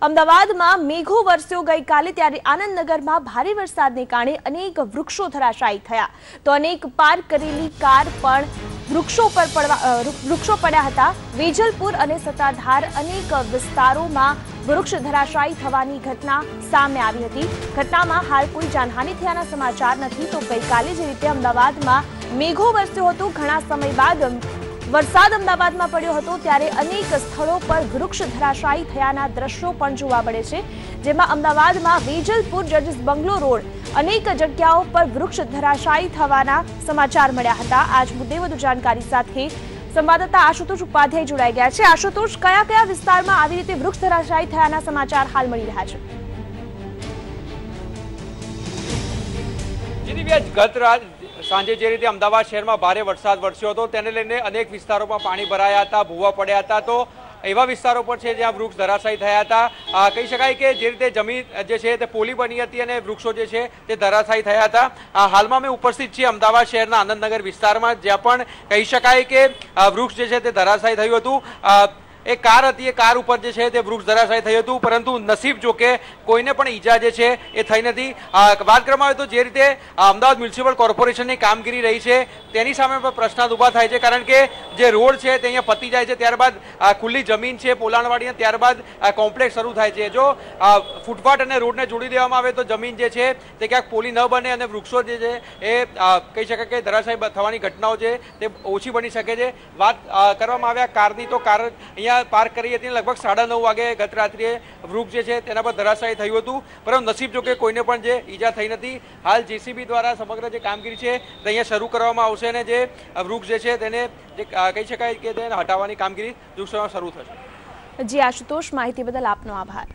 અમદાવાદમાં મેઘો વરસ્યો ગઈકાલે, ત્યારે આનંદનગરમાં ભારે વરસાદને કારણે અનેક વૃક્ષો ધરાશાયી થયા તો અનેક પાર્ક કરેલી કાર પણ વૃક્ષો પડ્યા હતા। વેજલપુર અને સત્તાધાર અનેક વિસ્તારોમાં વૃક્ષ ધરાશાયી થવાની ઘટના સામે આવી હતી। ઘટનામાં હાલ કોઈ જાનહાનિ થયાના સમાચાર નથી। તો ગઈકાલે જે રીતે અમદાવાદમાં મેઘો વરસ્યો હતો, ઘણા સમય બાદ વરસાદ અમદાવાદમાં પડ્યો હતો, ત્યારે અનેક સ્થળો પર વૃક્ષ ધરાશાયી થયાના દ્રશ્યો પણ જોવા મળે છે, જેમાં અમદાવાદમાં વેજલપુર જજીસ બંગલો રોડ અનેક જગ્યાઓ પર વૃક્ષ ધરાશાયી થવાના સમાચાર મળ્યા હતા। આજ મુદ્દે વધુ જાણકારી સાથે સંવાદદાતા આશુતોષ ઉપાધ્યાય જોડાઈ ગયા છે। આશુતોષ, કયા કયા વિસ્તારમાં આવી રીતે વૃક્ષ ધરાશાયી થયાના સમાચાર હાલ મળી રહ્યા છે? ગત રાત સાંજે જે રીતે અમદાવાદ શહેરમાં ભારે વરસાદ વરસ્યો હતો, તેને લઈને અનેક વિસ્તારોમાં પાણી ભરાયા હતા, ભૂવા પડ્યા હતા। તો એવા વિસ્તારો પર છે જ્યાં વૃક્ષ ધરાશાયી થયા હતા। કહી શકાય કે જે રીતે જમીન જે છે તે પોલી બની હતી અને વૃક્ષો જે છે તે ધરાશાયી થયા હતા। હાલમાં અમે ઉપસ્થિત છીએ અમદાવાદ શહેરના આનંદનગર વિસ્તારમાં, જ્યાં પણ કહી શકાય કે વૃક્ષ જે છે તે ધરાશાયી થયું હતું। એક કાર હતી, એ કાર ઉપર જે છે તે વૃક્ષ ધરાશાયી થયું હતું, પરંતુ નસીબ જો કે કોઈને પણ ઈજા જે છે એ થઈ નથી। વાત કરવામાં આવે તો જે રીતે અમદાવાદ મ્યુનિસિપલ કોર્પોરેશનની કામગીરી રહી છે તેની સામે પણ પ્રશ્ન ઊભા થાય છે, કારણ કે જે રોડ છે તે અહીંયા પતી જાય છે, ત્યારબાદ ખુલ્લી જમીન છે પોલાણવાડી, ત્યારબાદ કોમ્પ્લેક્સ શરૂ થાય છે। જો ફૂટપાથ અને રોડને જોડી દેવામાં આવે તો જમીન જે છે તે ક્યાંક પોલી ન બને અને વૃક્ષો જે છે એ કહી શકાય કે ધરાશાયી થવાની ઘટનાઓ છે તે ઓછી બની શકે છે। વાત કરવામાં આવ્યા કારની, તો કાર અહીંયા પાર્ક કરી હતી, લગભગ 9:30 વાગે ગત રાત્રિએ વૃક્ષ જે છે તેના પર ધરાશાયી થયું હતું, પરંતુ નસીબ જો કે કોઈને પણ જે ઈજા થઈ નથી। હાલ જેસીબી દ્વારા સમગ્ર જે કામગીરી છે તે અહીંયા શરૂ કરવામાં આવશે અને જે વૃક્ષ જે છે તેને જે કહી શકાય કે તેને હટાવવાની કામગીરી ટૂંક સમયમાં શરૂ થશે। જી આશુતોષ, માહિતી બદલ આપનો આભાર।